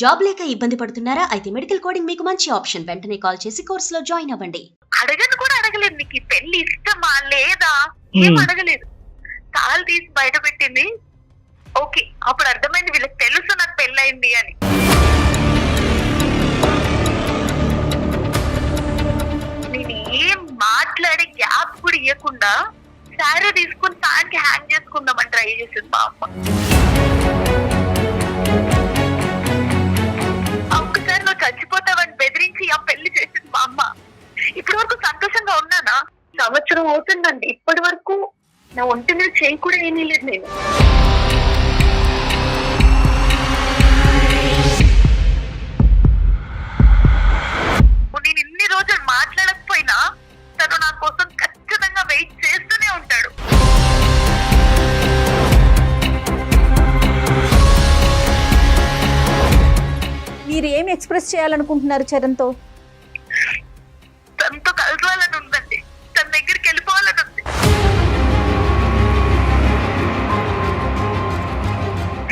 Job లేక ఇబ్బంది పడుతున్నారా? అయితే మెడికల్ కోడింగ్ మీకు మంచి ఆప్షన్. వెంటనే కాల్ చేసి కోర్సులో జాయిన్ అవ్వండి. అడగను కూడా అడగలేదు. నీకు ఈ పెళ్లి ఇష్టమా లేదా ఏం అడగలేదు. కాలు తీసి బయట పెట్టింది. ఓకే, అప్పుడు అర్థమైంది వీళ్ళకి తెలుసు నాకు పెళ్ళయింది అని. నేను ఏం మాట్లాడే గ్యాప్ కూడా ఇవ్వకుండా శారీ తీసుకుని ఫ్యాన్ కి హ్యాంగ్ చేసుకుందామని ట్రై చేసింది మా అమ్మ. ఒక్కసారి నువ్వు చచ్చిపోతావని బెదిరించి ఆ పెళ్లి చేసింది మా అమ్మ. ఇప్పటి వరకు సంతోషంగా ఉన్నానా? సంవత్సరం అవుతుందండి. ఇప్పటి వరకు నా ఒంటి మీద చేయి కూడా ఏమీ లేదు. నేను నేను ఇన్ని రోజులు మాట్లాడకపోయినా తను నా కోసం ఖచ్చితంగా వెయిట్ చేస్తూనే ఉంటాడు. మీరు ఏం ఎక్స్ప్రెస్ చేయాలనుకుంటున్నారు చరణ్తో? తనతో కలవాలని ఉందండి. తన దగ్గరికి వెళ్ళిపోవాలని ఉంది.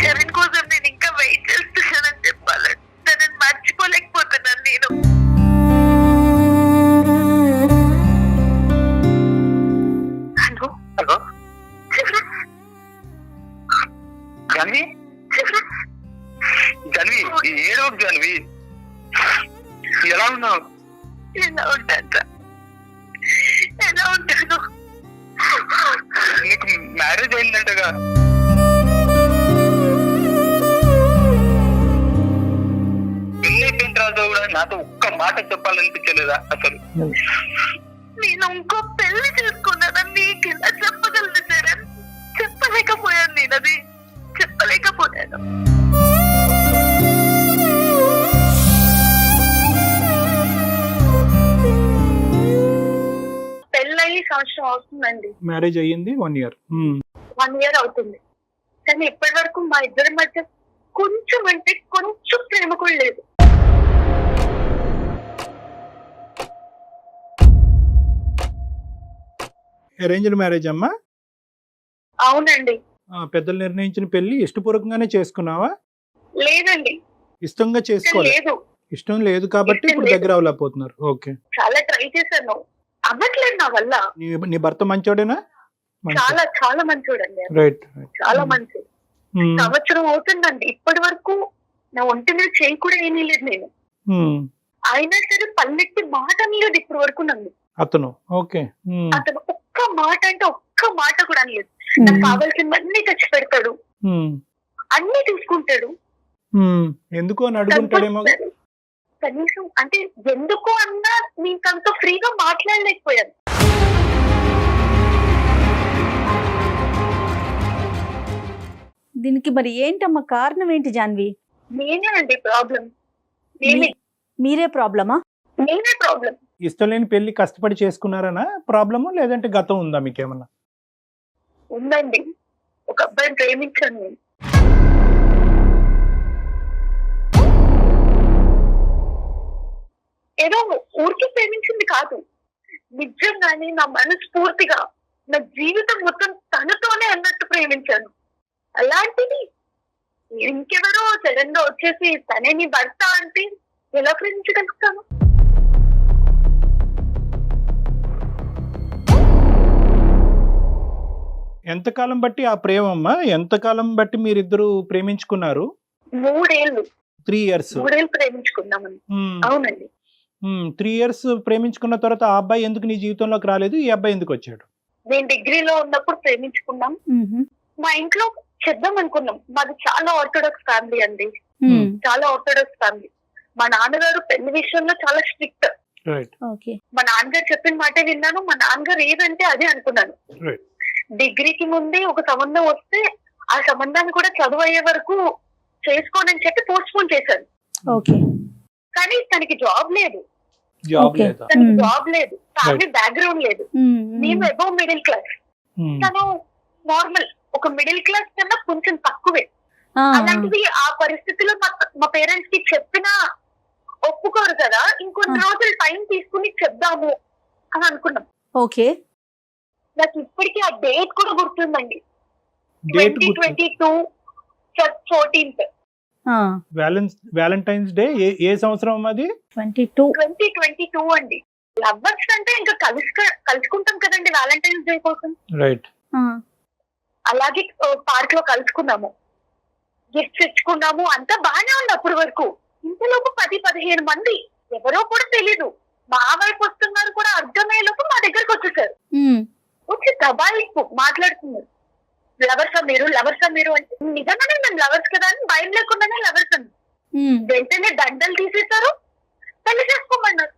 చరణ్ కోసం నేను ఇంకా వెయిట్ చేస్తున్నానని చెప్పాలని. తనని మర్చిపోలేకపోతున్నాను నేను. హలో హలో జాన్వి, జాన్వి ఏడో జాన్వి, ఎలా ఉన్నావు? ఎలా ఉంటాను? ఎలా ఉంటాను? నీకు మ్యారేజ్ అయిందంటగా? పెళ్లి అయిపోయిన తర్వాత కూడా నాతో ఒక్క మాట చెప్పాలనిపించలేదా అసలు? నేను ఇంకో పెళ్లి చేసుకున్నానని నీకు ఎలా చెప్పగలను చరణ్? చెప్పలేకపోయాను. నేను అది చెప్పలేకపోయాను. పెళ్ళయి సంవత్సరం అవుతుందండి. మ్యారేజ్ అయ్యింది 1 year. 1 year అవుతుంది. కానీ ఇప్పటి వరకు మా ఇద్దరి మధ్య కొంచెం అంటే కొంచెం ప్రేమ కూడా లేదు. అరేంజ్డ్ మ్యారేజ్ అమ్మా? అవునండి. పెద్దలు నిర్ణయించిన పెళ్లి ఇష్టపూర్వకంగానే చేసుకున్నావా? లేదండి, ఇష్టంగా చేసుకోవాలి. లేదు. ఇష్టం లేదు కాబట్టి ఇప్పుడు దగ్గర అవ్వలేకపోతున్నారు. ఓకే, చాలా ట్రై చేశాను, అవ్వట్లేదు నా వల్ల. నీ భర్త మంచోడేనా? చాలా చాలా మంచోడండి. రైట్, చాలా మంచి. సంవత్సరం అవుతుందండి. ఇప్పటి వరకు నా ఒంటి మీద చేయి కూడా ఏమీ లేదు నేను. అయినా సరే పల్లెట్టి మాట అనలేదు ఇప్పటి వరకు నన్ను. అతను ఓకే, అతను ఒక్క మాట అంటే ఒక్క మాట కూడా అనలేదు. నాకు కావాల్సినవన్నీ తెచ్చి పెడతాడు, అన్ని తీసుకుంటాడు. ఎందుకు అని అడుగుంటాడేమో. కనీసం అంటే ఎందుకు అన్నా నీకంత ఫ్రీగా మాట్లాడలేకపోయాను. దీనికి మరి ఏంటమ్మా కారణం ఏంటి జాన్వి? నేనే అండి ప్రాబ్లం. నేనే మీరే ప్రాబ్లమా? నేనే ప్రాబ్లం. ఇష్టం లేని పెళ్లి కష్టపడి చేసుకున్నారనా ప్రాబ్లము, లేదంటే గతం ఉందా మీకేమన్నా? ఉందండి. ఒక అబ్బాయిని ప్రేమించాను నేను. ఏదో ఊరికి ప్రేమించింది కాదు, నిజంగానే నా మనస్ఫూర్తిగా నా జీవితం మొత్తం తనతోనే అన్నట్టు ప్రేమించాను. అలాంటిది ఇంకెవరో సడన్ గా వచ్చేసి తనే నీ భర్త అంటే ఎలా ప్రేమించగలుగుతాను? ఎంతకాలం బట్టి ఆ ప్రేమమ్మా? ఎంతకాలం బట్టి మీరిద్దరు ప్రేమించుకున్నారు? 3 ఏళ్ళు. 3 years. 3 ఏళ్ళు ప్రేమించుకున్నామని. అవునండి. 3 years ప్రేమించుకున్న తర్వాత ఆ అబ్బాయి ఎందుకు నీ జీవితంలోకి రాలేదు? ఈ అబ్బాయి ఎందుకు వచ్చాడు? నేను డిగ్రీలో ఉన్నప్పుడు ప్రేమించుకున్నాం. మా ఇంట్లో చేద్దాం అనుకున్నాం. మాది చాలా ఆర్థోడాక్స్ ఫ్యామిలీ అండి. చాలా ఆర్థోడాక్స్ ఫ్యామిలీ. మా నాన్నగారు పెళ్లి విషయంలో చాలా స్ట్రిక్ట్. మా నాన్నగారు చెప్పిన మాట విన్నాను. మా నాన్నగారు ఏదంటే అదే అనుకున్నాను. డిగ్రీకి ముందే ఒక సంబంధం వస్తే ఆ సంబంధాన్ని కూడా చదువు అయ్యే వరకు చేసుకోనని చెప్పి పోస్ట్ పోన్ చేశాను. కానీ తనకి జాబ్ లేదు. తనకి జాబ్ లేదు, ఫ్యామిలీ బ్యాక్గ్రౌండ్ లేదు. మేము అబౌవ్ మిడిల్ క్లాస్, తను నార్మల్ ఒక మిడిల్ క్లాస్ కన్నా కొంచెం తక్కువే. అలాంటిది ఆ పరిస్థితిలో మా పేరెంట్స్ కి చెప్పినా ఒప్పుకోరు కదా. ఇంకొన్ని రోజులు టైం తీసుకుని చెప్దాము అని అనుకున్నాం. నాకు ఇప్పటికీ ఆ డేట్ కూడా గుర్తుందండి. 2022 Feb 14th. వ్యాలంటైన్స్ డే ఏ సంవత్సరం అది? 22. 2022 అండి. లవ్వర్స్ అంటే ఇంకా కలుసుకుంటాం కదండి వ్యాలంటైన్స్ డే కోసం. రైట్. అలాగే పార్క్ లో కలుసుకున్నాము, గిఫ్ట్స్ ఇచ్చుకున్నాము, అంతా బాగానే ఉంది అప్పటి వరకు. ఇంతలోపు 10-15 మంది ఎవరో కూడా తెలీదు మా వైపు వస్తున్నారు కూడా అర్థమయ్యేలోపు మా దగ్గరకు వచ్చేసారు. వచ్చి దబాయిస్తూ మాట్లాడుతున్నారు, లవర్సా మీరు అంటే నిజంగానే మేము లవర్స్ కదా అని భయం లేకుండానే లవర్స్ అని. వెంటనే దండలు తీసేశారు, పెళ్లి చేసుకోమన్నారు.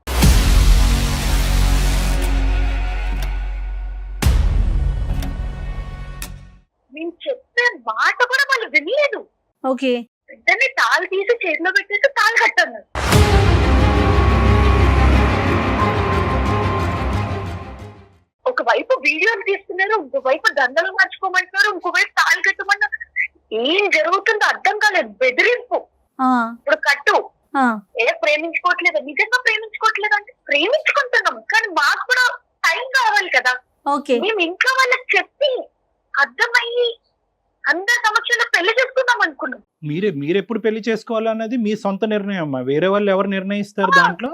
మేము చెప్పే మాట కూడా వాళ్ళు వినలేదు. ఓకే. వెంటనే తాళి తీసి చేతిలో పెట్టేసి తాళి కట్టన్నారు. ఒకవైపు వీడియోలు తీస్తున్నారు, ఇంకోవైపు దండలు మార్చుకోమంటున్నారు, ఇంకోవైపు తాళి కట్టమన్నారు. ఏం జరుగుతుందో అర్థం కాలేదు. బెదిరింపు. ఇప్పుడు కట్టు. ప్రేమించుకోవట్లేదు, నిజంగా ప్రేమించుకోవట్లేదు అంటే ప్రేమించుకుంటున్నాం, కానీ మాకు కూడా టైం కావాలి కదా. మేము ఇంట్లో వాళ్ళకి చెప్పి అర్థమయ్యి అందరి సమక్షంలో పెళ్లి చేసుకుందాం అనుకున్నాం. మీరెప్పుడు పెళ్లి చేసుకోవాలన్నది మీ సొంత నిర్ణయం అమ్మా, వేరే వాళ్ళు ఎవరు నిర్ణయిస్తారు దాంట్లో?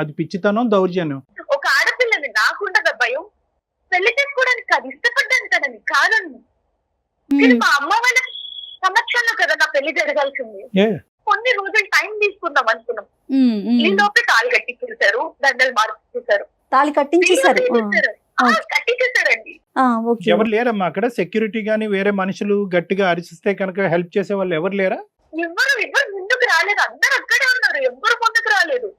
అది పిచ్చితనం, దౌర్జన్యం. ఒక ఆడపిల్లని నాకుండగా భయం, పెళ్లి చేసుకోవడానికి కాదు, ఇష్టపడ్డాను కదండి కాదని. మా అమ్మ వాళ్ళ సమక్షంలో కదా నా పెళ్లి జరగాల్సింది. కొన్ని రోజులు టైం తీసుకుందాం అనుకున్నాం. ఈ లోపే తాళి కట్టించేశారు, దండలు మార్చేశారు. తాళి కట్టించేశారు. కట్టించేశారండి. ఎవరు లేరమ్మా అక్కడ? సెక్యూరిటీ గానీ వేరే మనుషులు గట్టిగా అరిచిస్తే కనుక హెల్ప్ చేసే వాళ్ళు ఎవరు లేరా? ఎవరు ముందుకు రాలేదు, అందరు అక్కడే ఉన్నారు, ఎవరు ముందుకు రాలేదు.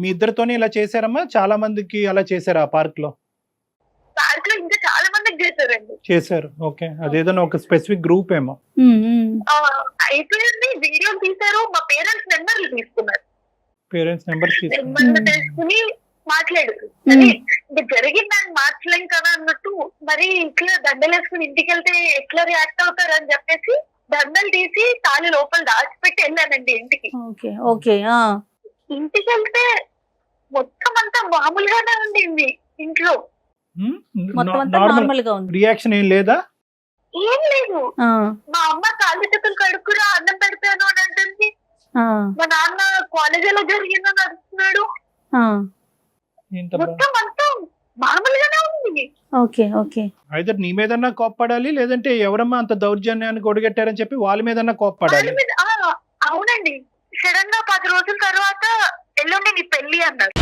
మీ ఇద్దరితోనే ఇలా చేశారమ్మా? చాలా మందికి అలా చేశారు ఆ పార్క్ లో? పార్క్ లో ఇంకా చాలా మందికి చేశారండి. చేశారు. ఓకే. అదేదైనా ఒక స్పెసిఫిక్ గ్రూప్ ఏమో అయిపోయింది. వీడియోలు తీశారు, మా పేరెంట్స్ నెంబర్లు తీసుకున్నారు. పేరెంట్స్ నెంబర్ తీసుకుని మాట్లాడారు. జరిగిందని మార్చలేం కదా అన్నట్టు, మరి ఇట్లా దండలు వేసుకుని ఇంటికి వెళ్తే ఎట్లా రియాక్ట్ అవుతారు అని చెప్పేసి దండలు తీసి తాళి లోపల దాచిపెట్టి వెళ్ళానండి ఇంటికి. ఇంటికి వెళ్తే మొత్తం అంతా మామూలుగానే ఉండింది. ఇంట్లో రియాక్షన్ ఏం లేదా? ఏం లేదు. మా అమ్మ కాళ్ళు చేతులు కడుక్కురా అన్నం పెడతాను అని అంటుంది. మా నాన్న కాలేజీలో జరిగిందని అడుగుతున్నాడు. మొత్తం అంతా మామూలుగానే ఉంది. అయితే నీ మీదన్నా కోప్పడాలి, లేదంటే ఎవరమ్మా అంత దౌర్జన్యాన్ని కొడిగట్టారని చెప్పి వాళ్ళ మీదన్నా కోప్పడాలి. అవునండి. సడన్ గా 10 రోజుల తర్వాత ఎల్లుండి నీ పెళ్లి అన్నారు.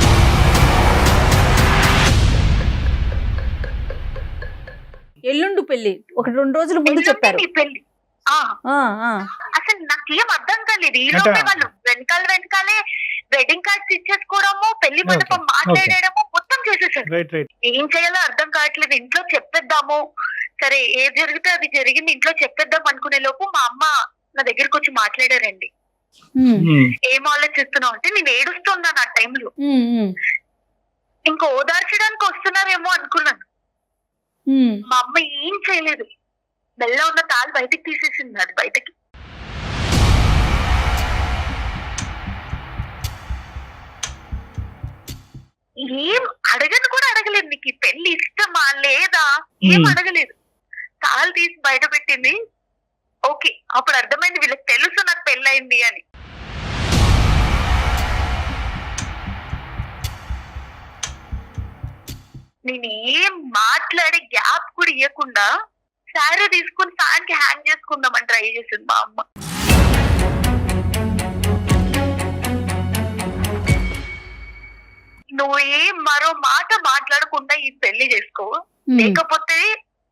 ఎల్లుండి పెళ్లి 1-2 రోజుల ముందు చెప్పారు. పెళ్లి అసలు నాకేం అర్థం కాలేదు. ఈ లోపే వాళ్ళు వెనకాలే వెడ్డింగ్ కార్డ్స్ ఇచ్చేసుకోవడము, పెళ్లి మండపం మాట్లాడేయడము మొత్తం చేసేసారు. ఏం చేయాలో అర్థం కావట్లేదు. ఇంట్లో చెప్పేద్దాము, సరే ఏది జరిగితే అది జరిగింది, ఇంట్లో చెప్పేద్దాం అనుకునే లోపు మా అమ్మ నా దగ్గరకు వచ్చి మాట్లాడారండి. ఏం ఆలోచిస్తున్నావు అంటే నేను ఏడుస్తున్నాను ఆ టైంలో. ఇంకా ఓదార్చడానికి వస్తున్నారేమో అనుకున్నాను. మా అమ్మ ఏం చేయలేదు, మెల్ల ఉన్న తాళి బయటకు తీసేసింది. అది బయటకి ఏం అడగను కూడా అడగలేదు. నీకు ఈ పెళ్లి ఇష్టమా లేదా ఏం అడగలేదు. తాళి తీసి బయట పెట్టింది. ఓకే, అప్పుడు అర్థమైంది వీళ్ళకి తెలుసు నాకు పెళ్ళయింది అని. నేను ఏం మాట్లాడే గ్యాప్ కూడా ఇవ్వకుండా శారీ తీసుకుని ఫ్యాన్ కి హ్యాంగ్ చేసుకుందామని ట్రై చేసింది మా అమ్మ. నువ్వు ఏం మరో మాట మాట్లాడకుండా ఈ పెళ్లి చేసుకో, లేకపోతే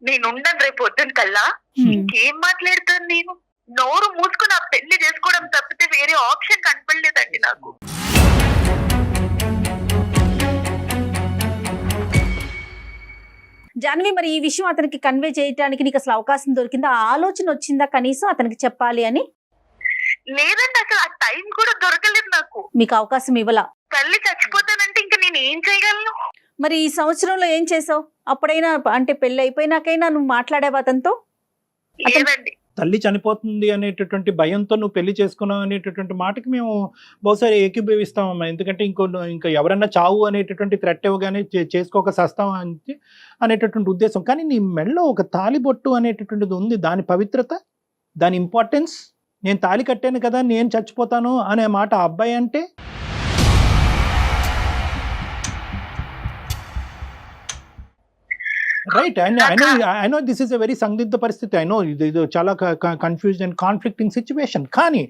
నేను ఉండను రేపు పొద్దున కల్లా. ఇంకేం మాట్లాడతాను నేను? నోరు మూసుకుని ఆ పెళ్లి చేసుకోవడం తప్పితే వేరే ఆప్షన్ కనపడలేదండి నాకు. జాన్వి, మరి ఈ విషయం అతనికి కన్వే చేయడానికి నీకు అసలు అవకాశం దొరికిందా? ఆ ఆలోచన వచ్చిందా కనీసం అతనికి చెప్పాలి అని? లేదండి, అసలు ఆ టైం కూడా దొరకలేదు నాకు. మీకు అవకాశం ఇవ్వలా? తల్లి చచ్చిపోతానంటే ఇంకా నేను ఏం చేయగలను? మరి ఈ సంవత్సరంలో ఏం చేసావు? అప్పుడైనా అంటే పెళ్లి అయిపోయినాకైనా నువ్వు మాట్లాడావా అతనితో? లేదండి, తల్లి చనిపోతుంది అనేటటువంటి భయంతో నువ్వు పెళ్లి చేసుకున్నావు అనేటటువంటి మాటకి మేము బహుశా ఏకీభవిస్తామమ్మా. ఎందుకంటే ఇంకా ఎవరన్నా చావు అనేటటువంటి థ్రెట్ ఇవ్వగానే చేసుకోక సస్తాం అనేటటువంటి ఉద్దేశం. కానీ నీ మెడలో ఒక తాలిబొట్టు అనేటటువంటిది ఉంది, దాని పవిత్రత, దాని ఇంపార్టెన్స్, నేను తాళి కట్టాను కదా నేను చచ్చిపోతాను అనే మాట ఆ అబ్బాయి అంటే right. I know this is a very సందిగ్ధ పరిస్థితి. ఐ నో ఇది చాలా కన్ఫ్యూజ్ అండ్ కాన్ఫ్లిక్టింగ్ సిచ్యువేషన్. కానీ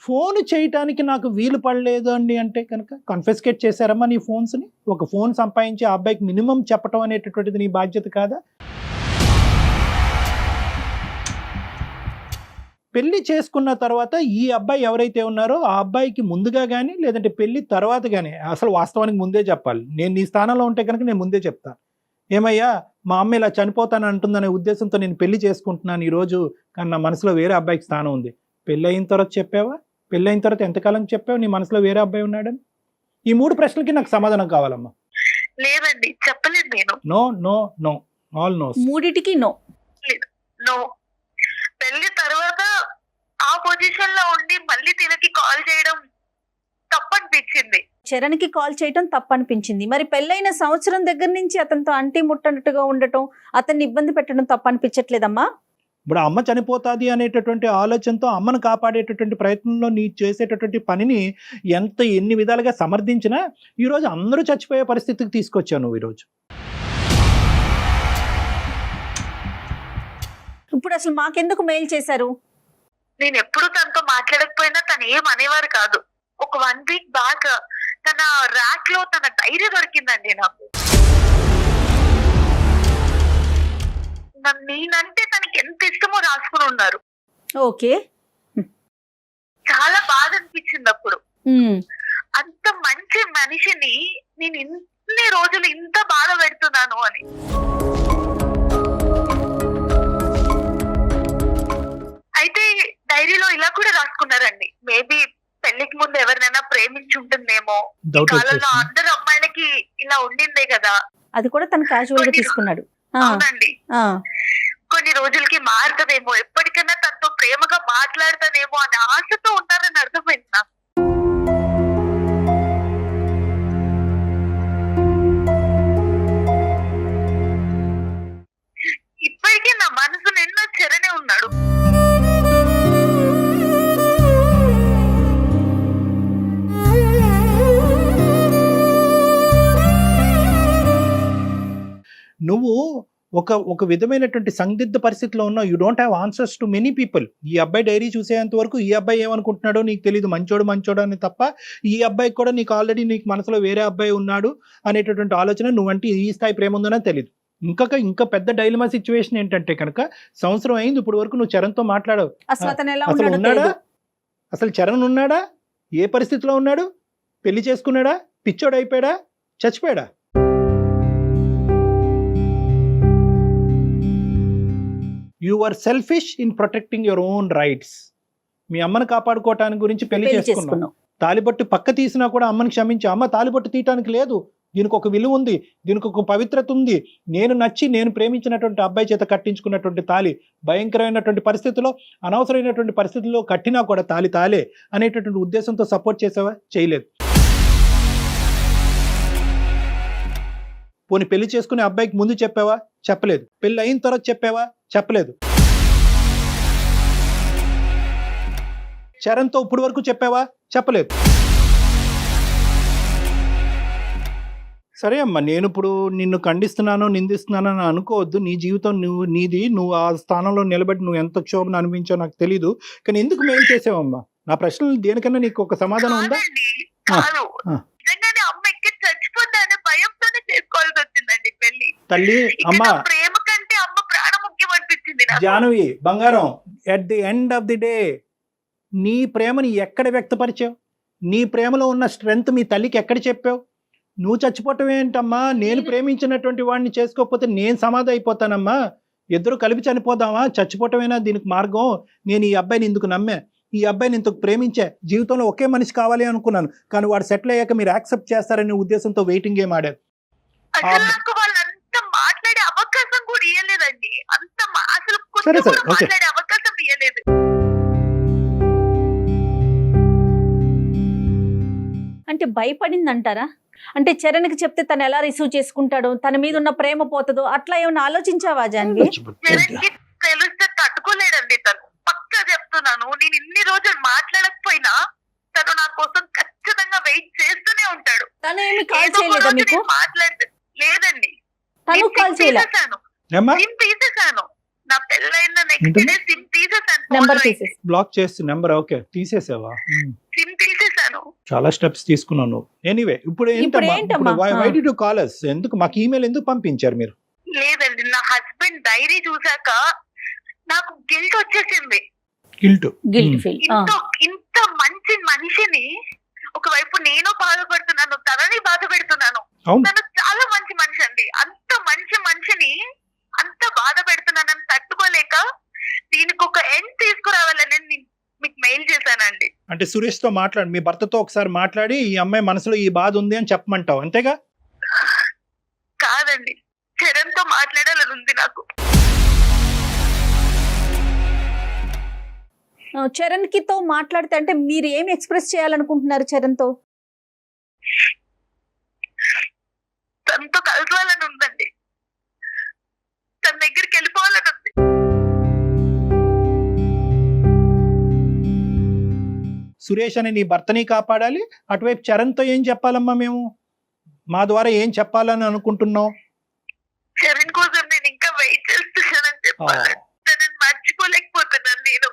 ఫోన్ చేయటానికి నాకు వీలు పడలేదు అండి అంటే కనుక కన్ఫెస్కేట్ చేశారమ్మా నీ ఫోన్స్ని. ఒక ఫోన్ సంపాదించి ఆ అబ్బాయికి మినిమం చెప్పడం అనేటటువంటిది నీ బాధ్యత కాదా? పెళ్లి చేసుకున్న తర్వాత ఈ అబ్బాయి ఎవరైతే ఉన్నారో ఆ అబ్బాయికి ముందుగా కానీ లేదంటే పెళ్లి తర్వాత కానీ, అసలు వాస్తవానికి ముందే చెప్పాలి. నేను నీ స్థానంలో ఉంటే కనుక నేను ముందే చెప్తాను, ఏమయ్యా మా అమ్మ ఇలా చనిపోతాను అంటుందనే ఉద్దేశంతో నేను పెళ్లి చేసుకుంటున్నాను ఈరోజు, కానీ నా మనసులో వేరే అబ్బాయికి స్థానం ఉంది. పెళ్ళి అయిన తర్వాత చెప్పావా? పెళ్ళి అయిన తర్వాత ఎంతకాలం చెప్పావు నీ మనసులో వేరే అబ్బాయి ఉన్నాడని? ఈ 3 ప్రశ్నలకి నాకు సమాధానం కావాలమ్మా. లేదండి, చెప్పలేదు నేను. No no no, all no. మూడిటికి నో. నో. పెళ్లి తర్వాత ఆ పొజిషన్ లో ఉండి మళ్ళీ తినకి కాల్ చేయడం తప్పనిపించింది. చరణ్కి కాల్ చేయటం తప్పనిపించింది. మరి పెళ్ళైన సంవత్సరం దగ్గర నుంచి అతనితో అంటి ముట్టనట్టుగా ఉండటం, అతన్ని ఇబ్బంది పెట్టడం తప్పనిపించట్లేదమ్మా? ఇప్పుడు అమ్మ చనిపోతుంది అనేటటువంటి ఆలోచనతో అమ్మను కాపాడేటటువంటి ప్రయత్నంలో నీ చేసేటటువంటి పనిని ఎన్ని విధాలుగా సమర్థించినా ఈరోజు అందరూ చచ్చిపోయే పరిస్థితికి తీసుకొచ్చావు నువ్వు ఈరోజు. ఇప్పుడు అసలు మాకెందుకు మెయిల్ చేశారు? నేను ఎప్పుడు తనతో మాట్లాడకపోయినా తను ఏం అనేవారు కాదు. ఒక 1 వీక్ బ్యాక్ తన ర్యాక్ లో తన డైరీ దొరికిందండి నాకు. నేనంటే తనకి ఎంత ఇష్టమో రాసుకుని ఉన్నారు. ఓకే, చాలా బాధ అనిపించింది అప్పుడు. అంత మంచి మనిషిని నేను ఇన్ని రోజులు ఇంత బాధ పెడుతున్నాను అని. అయితే డైరీలో ఇలా కూడా రాసుకున్నారండి, మేబీ పెళ్లికి ముందు ఎవరినైనా ప్రేమించి ఉంటుందేమో, ఈ కాలంలో అందరు అమ్మాయిలకి ఇలా ఉండిందే కదా. అది కూడా తను క్యాజువల్ గా తీసుకున్నాడు. అవునండి, కొన్ని రోజులకి మారుతుందేమో, ఎప్పటికైనా తనతో ప్రేమగా మాట్లాడతానేమో అనే ఆశతో ఉన్నారని అర్థమైంది నాకు. ఇప్పటికీ నా మనసు నిన్న చెరనే ఉన్నాడు. నువ్వు ఒక విధమైనటువంటి సందిగ్ధ పరిస్థితిలో ఉన్నావు. You don't have answers to many people. ఈ అబ్బాయి డైరీ చూసేంత వరకు ఈ అబ్బాయి ఏమనుకుంటున్నాడో నీకు తెలియదు, మంచోడు అని తప్ప ఈ అబ్బాయికి కూడా నీకు ఆల్రెడీ నీకు మనసులో వేరే అబ్బాయి ఉన్నాడు అనేటటువంటి ఆలోచన, నువ్వంటే ఈ స్థాయి ప్రేమ ఉందనే తెలియదు. ఇంకా పెద్ద డైలమా సిచ్యువేషన్ ఏంటంటే కనుక సంవత్సరం అయింది ఇప్పుడు వరకు నువ్వు చరణ్తో మాట్లాడావు. అసలు ఉన్నాడా? అసలు చరణ్ ఉన్నాడా? ఏ పరిస్థితిలో ఉన్నాడు? పెళ్లి చేసుకున్నాడా? పిచ్చోడు అయిపోయాడా? చచ్చిపోయాడా? You are selfish in protecting your own rights. మీ అమ్మను కాపాడుకోవటానికి గురించి పెళ్లి చేసుకున్నావు. తాలిబొట్టు పక్క తీసినా కూడా అమ్మని క్షమించి, అమ్మ తాలిబొట్టు తీయటానికి లేదు, దీనికి ఒక విలువ ఉంది, దీనికి ఒక పవిత్రత ఉంది, నేను ప్రేమించినటువంటి అబ్బాయి చేత కట్టించుకున్నటువంటి తాలి భయంకరమైనటువంటి పరిస్థితుల్లో, అనవసరమైనటువంటి పరిస్థితుల్లో కట్టినా కూడా తాలే అనేటటువంటి ఉద్దేశంతో సపోర్ట్ చేసావా? చేయలేదు. పోనీ పెళ్లి చేసుకునే అబ్బాయికి ముందు చెప్పావా? చెప్పలేదు. పెళ్లి అయిన తర్వాత చెప్పావా? చెప్పలేదు. చరణ్తో ఇప్పుడు వరకు చెప్పావా? చెప్పలేదు. సరే అమ్మా, నేను ఇప్పుడు నిన్ను ఖండిస్తున్నానో నిందిస్తున్నానో అని అనుకోవద్దు. నీ జీవితం నువ్వు ఆ స్థానంలో నిలబడి నువ్వు ఎంత క్షోభను అనిపించావు నాకు తెలీదు. కానీ ఎందుకు మెయిల్ చేసావమ్మా? నా ప్రశ్నలు దేనికన్నా నీకు ఒక సమాధానం ఉందా? తల్లి, అమ్మ, ప్రేమ కంటే అమ్మ ప్రాణం ముఖ్యం అనిపించింది జానవి బంగారం, at the end of the day నీ ప్రేమని ఎక్కడ వ్యక్తపరిచావు? నీ ప్రేమలో ఉన్న స్ట్రెంగ్త్ మీ తల్లికి ఎక్కడ చెప్పావు? నువ్వు చచ్చిపోవటం ఏంటమ్మా? నేను ప్రేమించినటువంటి వాడిని చేసుకోకపోతే నేను సమాధి అయిపోతానమ్మా, ఇద్దరు కలిపి చనిపోదామా? చచ్చిపోవటమేనా దీనికి మార్గం? నేను ఈ అబ్బాయిని ఇందుకు నమ్మా, ఈ అబ్బాయిని ఇంతకు ప్రేమించా, జీవితంలో ఒకే మనిషి కావాలి అనుకున్నాను, కానీ వాడు సెటిల్ అయ్యాక మీరు యాక్సెప్ట్ చేస్తారనే ఉద్దేశంతో వెయిటింగ్ గేమ్ ఆడారు. మాట్లాడే అవకాశం కూడా ఇవ్వలేదండి. అసలు మాట్లాడే అవకాశం ఇవ్వలేదు. భయపడింది అంటారా? అంటే చరణ్కి చెప్తే తను ఎలా రిసీవ్ చేసుకుంటాడో, తన మీద ఉన్న ప్రేమ పోతుందో, అట్లా ఏమైనా ఆలోచించావా జాన్వి? చరణ్కి తెలిస్తే తట్టుకోలేడండి తను. పక్కా చెప్తున్నాను. నేను ఇన్ని రోజులు మాట్లాడకపోయినా తను నా కోసం ఖచ్చితంగా వెయిట్ చేస్తూనే ఉంటాడు. తను ఏమి కాల్ ఏదో ఒక చేయలేదా రోజు మీకు? నేను లేదండి. తను నేను కాల్ సిమ్ చేయలే? తీసేశాను. ఏమ్మా సిమ్ తీసేశాను. నా పెళ్ళైన నెక్స్ట్ డే సిమ్ తీసేశాను. నెంబర్ ఫోన్లో తీసేసి బ్లాక్ చేసి నెంబర్ ఓకే తీసేసావా? సిమ్ తీసేశాను. చాలా స్టెప్స్ తీసుకున్నాను. ఎనీవే ఇప్పుడు ఏంటమ్మా? Why did you call us? ఎందుకు మాకు ఈమెయిల్ ఎందుకు పంపించారు మీరు? లేదండి, నా హస్బెండ్ డైరీ చూసాక నాకు గిల్ట్ వచ్చేసింది. Guilt feel. ఇంత మంచి మనిషిని ఒకవైపు నేను బాధపడుతున్నాను, తనని బాధ పెడుతున్నాను. అవును. తను చాలా మంచి మనిషి అండి. అంత మంచి మనిషిని అంత బాధ పెడుతున్నానని తట్టుకోలేక దీనికి ఒక ఎండ్ తీసుకురావాలని నేను మీకు మెయిల్ చేశానండి. అంటే సురేష్ తో మాట్లాడి, మీ భర్తతో ఒకసారి మాట్లాడి ఈ అమ్మాయి మనసులో ఈ బాధ ఉంది అని చెప్పమంటావు అంతేగా? కాదండి, చరణ్ తో మాట్లాడాలని ఉంది నాకు. చరణ్ తో మాట్లాడితే అంటే మీరు ఏమి ఎక్స్ప్రెస్ చేయాలనుకుంటున్నారు చరణ్ తో? తనతో కలవాలని ఉందండి. తన దగ్గరికి వెళ్ళిపోవాలని ఉంది. సురేష్ అని నీ భర్తని కాపాడాలి, అటువైపు చరణ్ తో ఏం చెప్పాలమ్మా? మేము మా ద్వారా ఏం చెప్పాలని అనుకుంటున్నావు? చరణ్ కోసం నేను ఇంకా వెయిట్ చేస్తున్నానని చెప్పాలి. తనని మర్చిపోలేకపోతున్నాను నేను.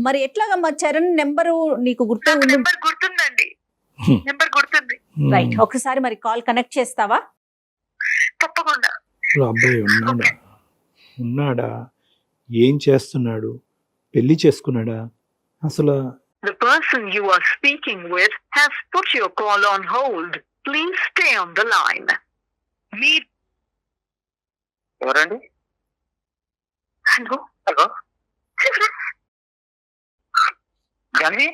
మరి ఎట్లాగమ్మా? చరణ్ నెంబరు నీకు గుర్తే నాకు ఉంది? నెంబర్ గుర్తుందండి. నెంబర్ గుర్తుంది. రైట్, ఒకసారి మరి కాల్ కనెక్ట్ చేస్తావా? తప్పకుండా. అబ్బాయి ఉన్నాడా? ఏం చేస్తున్నాడు? పెళ్లి చేసుకున్నాడా? అసలు The person you are speaking with has put your call on hold. Please stay on the line. మీ ఎవరండి? హలో హలో జాన్వి,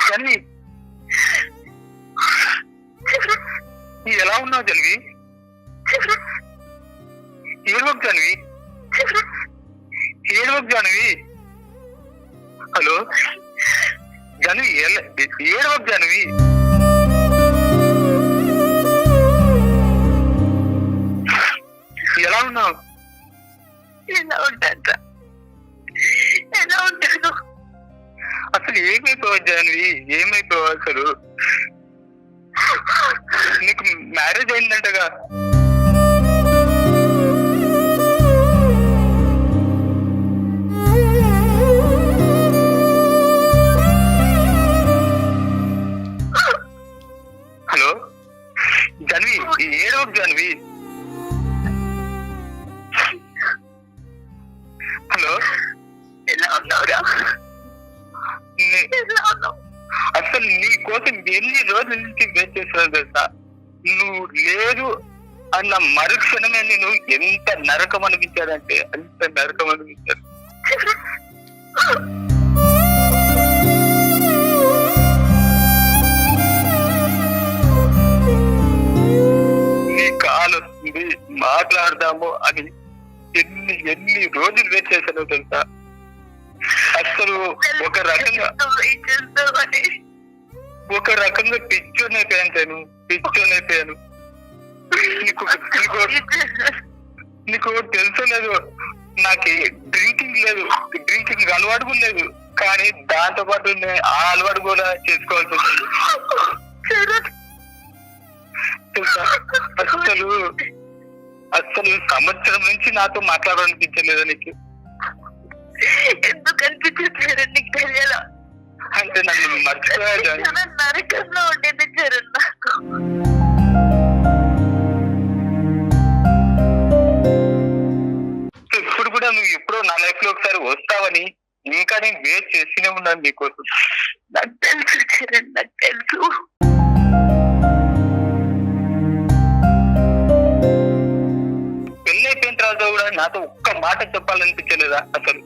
జాన్వి ఎలా ఉన్నావు జాన్వి? ఏడవకు జాన్వి, ఏడవకు జాన్వి. హలో జాన్వి, ఏడవకు జాన్వి. ఎలా ఉన్నావు? ఎలా ఉంటాను? ఎలా ఉంటాను? అసలు ఏమైపోవాలి జాన్వి? ఏమైపోవాలి అసలు? నీకు మ్యారేజ్ అయిందంటగా? హలో జాన్వి, ఏడవకు జాన్వి. హలో ఎలా ఉన్నావురా? ఎలా ఉన్నావు? అసలు నీ కోసం ఎన్ని రోజుల నుంచి వెయిట్ చేస్తున్నావు తెలుసా? నువ్వు లేదు అన్న మరుక్షణమే నేను ఎంత నరకం అనిపించాడంటే అంత నరకం అనిపించాడు. నీ కాల్ వస్తుంది, మాట్లాడదాము అని ఎన్ని రోజులు వెయిట్ చేశానో తెలుసా? అసలు ఒక రకంగా పిచ్చోనైపోయాను. నీకు తెలుసో లేదు, నాకు డ్రింకింగ్ లేదు, డ్రింకింగ్ అలవాటు కూడా లేదు. కానీ దాంతో పాటు ఆ అలవాటు కూడా చేసుకోవాల్సి వస్తుంది తెలుసా? అసలు సంవత్సరం నుంచి నాతో మాట్లాడాలనిపించలేదా నీకు? ఎందుకు అనిపించారు? నీకు తెలియాలా? అంటే నన్ను మర్చిపోయా. నరకంలో ఉండేది చరణ్ నాకు. ఇప్పుడు కూడా నువ్వు ఎప్పుడో నా లైఫ్ లో ఒకసారి వస్తావని ఇంకా నేను వెయిట్ చేస్తూనే ఉన్నాను నీకోసం. నాకు తెలుసు చరణ్, నాకు తెలుసు. పెళ్ళైపోయిన తర్వాత కూడా నాతో ఒక్క మాట చెప్పాలనిపించలేదా అసలు?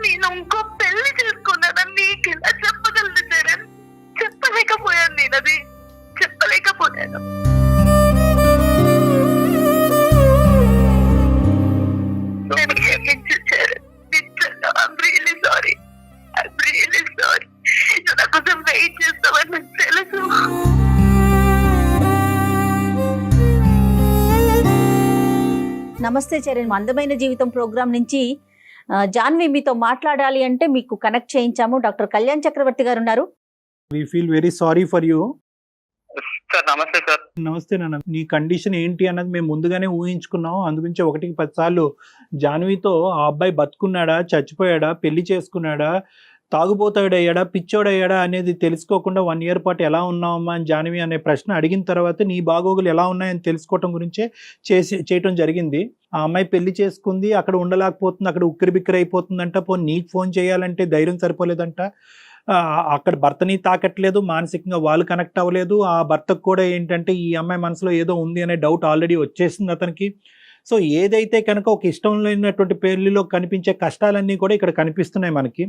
నేను ఇంకో పెళ్లి చేసుకున్నానని నీకు ఎలా చెప్పగలను చరణ్? చెప్పలేకపోయాను, నేను అది చెప్పలేకపోయాను. నేను క్షమించారు. I'm really sorry. I'm really sorry. నువ్వు నా కోసం వెయిట్ చేస్తావని నాకు తెలుసు. నమస్తే చరణ్, అందమైన జీవితం ప్రోగ్రాం నుంచి జాన్వి మీతో మాట్లాడాలి అంటే మీకు కనెక్ట్ చేయించాము. డాక్టర్ కళ్యాణ్ చక్రవర్తి గారు ఉన్నారు. We feel very sorry for you. Sir నమస్తే సార్. నమస్తే నాన్న. నీ కండిషన్ ఏంటి అన్నది మేము ముందుగానే ఊహించుకున్నాం. అందుగురించి 1-10 సార్లు జాన్వితో ఆ అబ్బాయి బతుకున్నాడా, చచ్చిపోయాడా, పెళ్లి చేసుకున్నాడా, తాగుబోతాడయ్యాడా, పిచ్చోడయ్యాడా అనేది తెలుసుకోకుండా 1 year పాటు ఎలా ఉన్నావమ్మా అని జాన్వి అనే ప్రశ్న అడిగిన తర్వాత నీ బాగోగులు ఎలా ఉన్నాయని తెలుసుకోవటం గురించే చేయటం జరిగింది. ఆ అమ్మాయి పెళ్లి చేసుకుంది, అక్కడ ఉండలేకపోతుంది, అక్కడ ఉక్కిరిబిక్కిరి అయిపోతుందంట. నీకు ఫోన్ చేయాలంటే ధైర్యం సరిపోలేదంట. అక్కడ భర్తని తాకట్లేదు, మానసికంగా వాళ్ళు కనెక్ట్ అవ్వలేదు. ఆ భర్తకు కూడా ఏంటంటే ఈ అమ్మాయి మనసులో ఏదో ఉంది అనే డౌట్ ఆల్రెడీ వచ్చేసింది అతనికి. సో ఏదైతే కనుక ఒక ఇష్టం లేనటువంటి పెళ్లిలో కనిపించే కష్టాలన్నీ కూడా ఇక్కడ కనిపిస్తున్నాయి మనకి.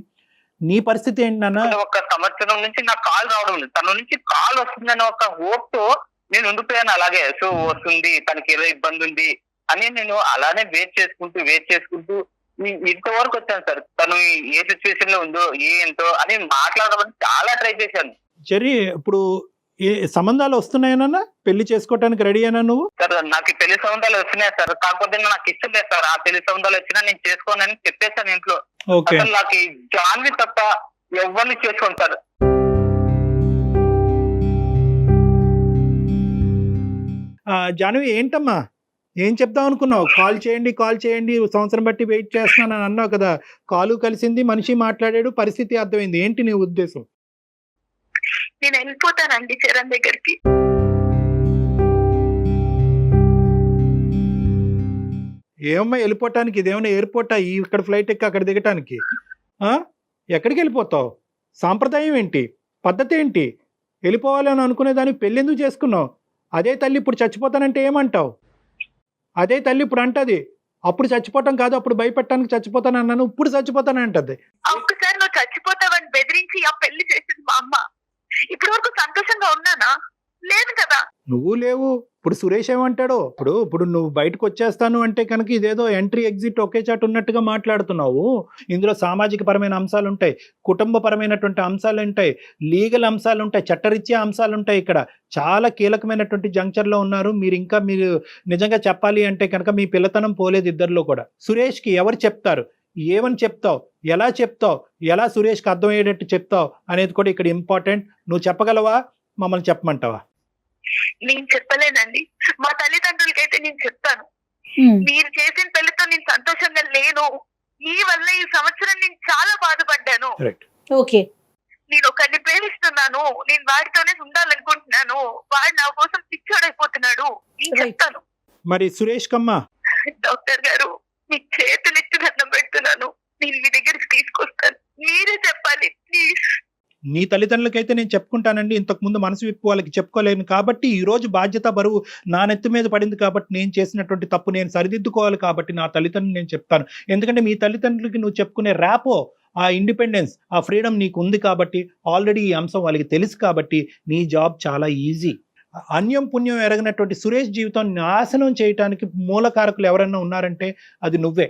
నీ పరిస్థితి ఏంటన్నా? 1 సంవత్సరం నుంచి నాకు కాల్ రావడం లేదు. తన నుంచి కాల్ వస్తుందని ఒక హోప్ తో నేను ఉండిపోయాను అలాగే. సో వస్తుంది, తనకి ఏదో ఇబ్బంది ఉంది అని నేను అలానే వెయిట్ చేసుకుంటూ ఇంతవరకు వచ్చాను సార్. తను ఏ సిచ్యువేషన్ లో ఉందో ఏంటో అని మాట్లాడమని చాలా ట్రై చేశాను. సరే, ఇప్పుడు ఏ సంబంధాలు వస్తున్నాయనన్నా? పెళ్లి చేసుకోవటానికి రెడీ అయినా నువ్వు? సార్ నాకు ఈ పెళ్లి సంబంధాలు వస్తున్నాయి సార్. కాకపోతే నాకు ఇష్టం లేదు సార్. ఆ పెళ్లి సంబంధాలు వచ్చినా నేను చేసుకోనని చెప్పేశాను ఇంట్లో. ఓకే. అసలు నాకు ఈ జాన్వి తప్ప ఎవరిని చేసుకోను సార్. జాన్వి ఏంటమ్మా, ఏం చెప్దాం అనుకున్నావు? కాల్ చేయండి, సంవత్సరం బట్టి వెయిట్ చేస్తున్నాను అని అన్నావు కదా. కాలు కలిసింది, మనిషి మాట్లాడాడు, పరిస్థితి అర్థమైంది. ఏంటి నీ ఉద్దేశం? నేను వెళ్ళిపోతానండి చరణ్ దగ్గరికి. ఏమమ్మా వెళ్ళిపోవటానికి? ఇదేమన్నా ఎయిర్పోర్టా? ఇక్కడ ఫ్లైట్ ఎక్కి అక్కడ దిగటానికి? ఎక్కడికి వెళ్ళిపోతావు? సాంప్రదాయం ఏంటి, పద్ధతి ఏంటి? వెళ్ళిపోవాలని అనుకునేదానికి పెళ్ళి ఎందుకు చేసుకున్నావు? అదే తల్లి ఇప్పుడు చచ్చిపోతానంటే ఏమంటావు? అదే తల్లి ఇప్పుడు అంటది అప్పుడు చచ్చిపోవటం కాదు, అప్పుడు భయపెట్టడానికి చచ్చిపోతాను అన్నాను, ఇప్పుడు చచ్చిపోతానంటది. ఒక్కసారి నువ్వు చచ్చిపోతావని బెదిరించి ఆ పెళ్లి చేసింది మా అమ్మ. ఇప్పటి వరకు సంతోషంగా ఉన్నానా? లేదు కదా. నువ్వు లేవు. ఇప్పుడు సురేష్ ఏమంటాడో, ఇప్పుడు నువ్వు బయటకు వచ్చేస్తాను అంటే కనుక ఇదేదో ఎంట్రీ ఎగ్జిట్ ఒకే చాటు ఉన్నట్టుగా మాట్లాడుతున్నావు. ఇందులో సామాజిక పరమైన అంశాలు ఉంటాయి, కుటుంబ పరమైనటువంటి అంశాలు ఉంటాయి, లీగల్ అంశాలు ఉంటాయి, చట్టరీత్యా అంశాలు ఉంటాయి. ఇక్కడ చాలా కీలకమైనటువంటి జంక్చర్లో ఉన్నారు మీరు. మీరు నిజంగా చెప్పాలి అంటే కనుక మీ పిల్లతనం పోలేదు ఇద్దరిలో కూడా. సురేష్కి ఎవరు చెప్తారు, ఏమని చెప్తావు, ఎలా సురేష్కి అర్థమయ్యేటట్టు చెప్తావు అనేది కూడా ఇక్కడ ఇంపార్టెంట్. నువ్వు చెప్పగలవా, మమ్మల్ని చెప్పమంటావా? నేను చెప్పలేనండి. మా తల్లిదండ్రులకైతే నేను చెప్తాను, మీరు చేసిన పెళ్లితో నేను సంతోషంగా లేను. ఈ వల్ల ఈ సంవత్సరం నేను చాలా బాధపడ్డాను. ఓకే, నేను ఒకరిని ప్రేమిస్తున్నాను, నేను వాడితోనే ఉండాలనుకుంటున్నాను, వాడు నా కోసం పిచ్చోడైపోతున్నాడు, నేను చెప్తాను. మరి సురేష్ కమ్మా? డాక్టర్ గారు, మీ చేతులు ఎత్తి దండం పెడుతున్నాను, నేను మీ దగ్గరికి తీసుకొస్తాను, మీరే చెప్పాలి ప్లీజ్. నీ తల్లిదండ్రులకైతే నేను చెప్పుకుంటానండి. ఇంతకుముందు మనసు విప్పు వాళ్ళకి చెప్పుకోలేను కాబట్టి ఈ రోజు బాధ్యత బరువు నా నెత్తి మీద పడింది కాబట్టి నేను చేసినటువంటి తప్పు నేను సరిదిద్దుకోవాలి కాబట్టి నా తల్లిదండ్రులు నేను చెప్తాను. ఎందుకంటే మీ తల్లిదండ్రులకి నువ్వు చెప్పుకునే ర్యాపో, ఆ ఇండిపెండెన్స్, ఆ ఫ్రీడమ్ నీకు ఉంది కాబట్టి, ఆల్రెడీ ఈ అంశం వాళ్ళకి తెలుసు కాబట్టి నీ జాబ్ చాలా ఈజీ. అన్యం పుణ్యం ఎరగినటువంటి సురేష్ జీవితం నాశనం చేయడానికి మూలకారకులు ఎవరన్నా ఉన్నారంటే అది నువ్వే.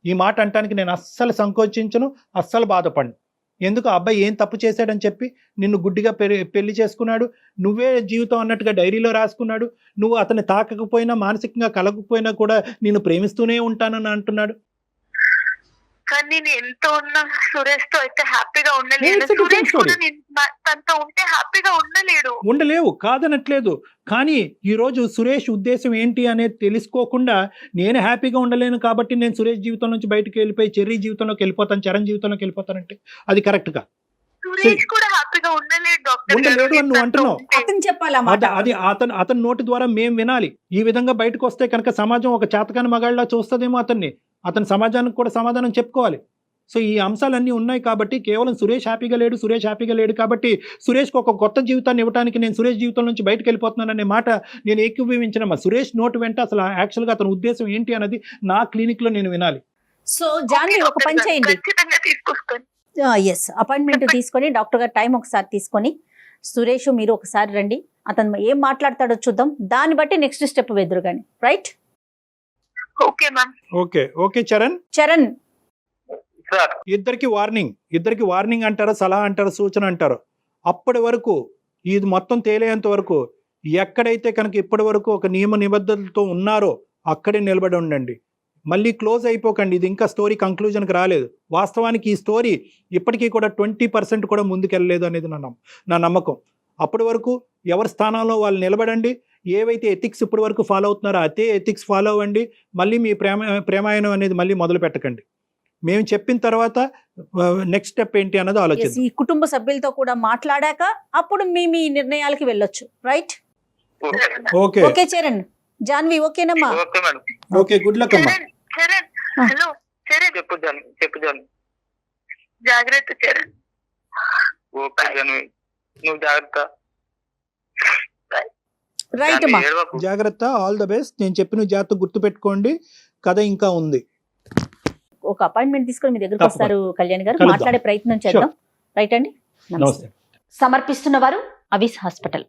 ఈ మాట అంటానికి నేను అస్సలు సంకోచించను, అస్సలు బాధపడను. ఎందుకు ఆ అబ్బాయి ఏం తప్పు చేశాడని చెప్పి నిన్ను గుడ్డిగా పెళ్లి చేసుకున్నాడు, నువ్వే జీవితం అన్నట్టుగా డైరీలో రాసుకున్నాడు. నువ్వు అతన్ని తాకకపోయినా, మానసికంగా కలగకపోయినా కూడా నిన్ను ప్రేమిస్తూనే ఉంటానని అంటున్నాడు. కానీ నేను ఎంత ఉన్నా సురేష్ తో అయితే హ్యాపీగా ఉండలేను. సురేష్ కూడా తనతో ఉంటే హ్యాపీగా ఉండలేవు కాదనట్లేదు. కానీ ఈరోజు సురేష్ ఉద్దేశం ఏంటి అనేది తెలుసుకోకుండా నేను హ్యాపీగా ఉండలేను కాబట్టి నేను సురేష్ జీవితం నుంచి బయటకు వెళ్ళిపోయి చెర్రీ జీవితంలోకి వెళ్ళిపోతాను, చరణ్ జీవితంలోకి వెళ్ళిపోతానంటే అది కరెక్ట్ గా? సురేష్ కూడా హ్యాపీగా ఉండలేడు డాక్టర్. ఉండలేడు అని నువ్వు అంటున్నావు. అతను చెప్పాలా? అది అతని నోటి ద్వారా మేము వినాలి. ఈ విధంగా బయటకు వస్తే కనుక సమాజం ఒక చేతకాని మగాళ్ళ చూస్తుందేమో అతన్ని. అతని సమాజానికి కూడా సమాధానం చెప్పుకోవాలి. సో ఈ అంశాలన్నీ ఉన్నాయి కాబట్టి కేవలం సురేష్ హ్యాపీగా లేడు కాబట్టి సురేష్కి ఒక కొత్త జీవితాన్ని ఇవ్వడానికి నేను సురేష్ జీవితం నుంచి బయటకు వెళ్ళిపోతున్నాననే మాట నేను ఏకీభవించిన సురేష్ నోటు వెంట అసలు యాక్చువల్గా అతని ఉద్దేశం ఏంటి అన్నది నా క్లినిక్ లో నేను వినాలి. సో జాన్వి ఒక పని చేయండి, ఖచ్చితంగా తీసుకొస్తాను. ఎస్, అపాయింట్మెంట్ తీసుకొని డాక్టర్ గారు టైం ఒకసారి తీసుకొని సురేష్ మీరు ఒకసారి రండి, అతను ఏం మాట్లాడతాడో చూద్దాం, దాన్ని బట్టి నెక్స్ట్ స్టెప్ వెదురు కానీ. Right? Okay ma'am. Okay okay Charan sir ఇద్దరికి వార్నింగ్ అంటారా, సలహా అంటారా, సూచన అంటారు. అప్పటి వరకు ఇది మొత్తం తేలేంత వరకు ఎక్కడైతే కనుక ఇప్పటి వరకు ఒక నియమ నిబద్ధతలతో ఉన్నారో అక్కడే నిలబడి ఉండండి. మళ్ళీ క్లోజ్ అయిపోకండి, ఇది ఇంకా స్టోరీ కంక్లూజన్కి రాలేదు. వాస్తవానికి ఈ స్టోరీ ఇప్పటికీ కూడా 20% కూడా ముందుకెళ్ళలేదు అనేది నా నమ్మకం. అప్పటి వరకు ఎవరి స్థానంలో వాళ్ళు నిలబడండి. ఏవైతే ఎథిక్స్ ఇప్పటి వరకు ఫాలో అవుతున్నారో అదే ఎథిక్స్ ఫాలో అవ్వండి. మళ్ళీ మీ ప్రేమాయణం అనేది మళ్ళీ మొదలు పెట్టకండి. మేము చెప్పిన తర్వాత నెక్స్ట్ స్టెప్ ఏంటి అన్నది ఆలోచించండి. ఈ కుటుంబ సభ్యులతో కూడా మాట్లాడాక అప్పుడు మీ నిర్ణయాలకి వెళ్ళొచ్చు. Right? Okay okay Charan. Janhvi ఓకేనమ్మా? Okay madam. Okay good luck అమ్మా. చరణ్ హలో చరణ్. చెప్పు జాను. జాగ్రత్త చరణ్. ఓకే జాన్వి, నువ్వు జాగ్రత్త. రైట్ అమ్మా. ఏడవకు. జాగ్రత్త, ఆల్ ద బెస్ట్. నేను చెప్పిన జాగ్రత్త గుర్తుపెట్టుకోండి, కథ ఇంకా ఉంది. ఒక అపాయింట్మెంట్ తీసుకొని మీ దగ్గరికి తప్పకుండా. వస్తారు కళ్యాణ్ గారు, కలుద్దాం. మాట్లాడే ప్రయత్నం చేద్దాం. రైట్ అండి? నమస్తే. సమర్పిస్తున్న వారు అవిస్ హాస్పిటల్.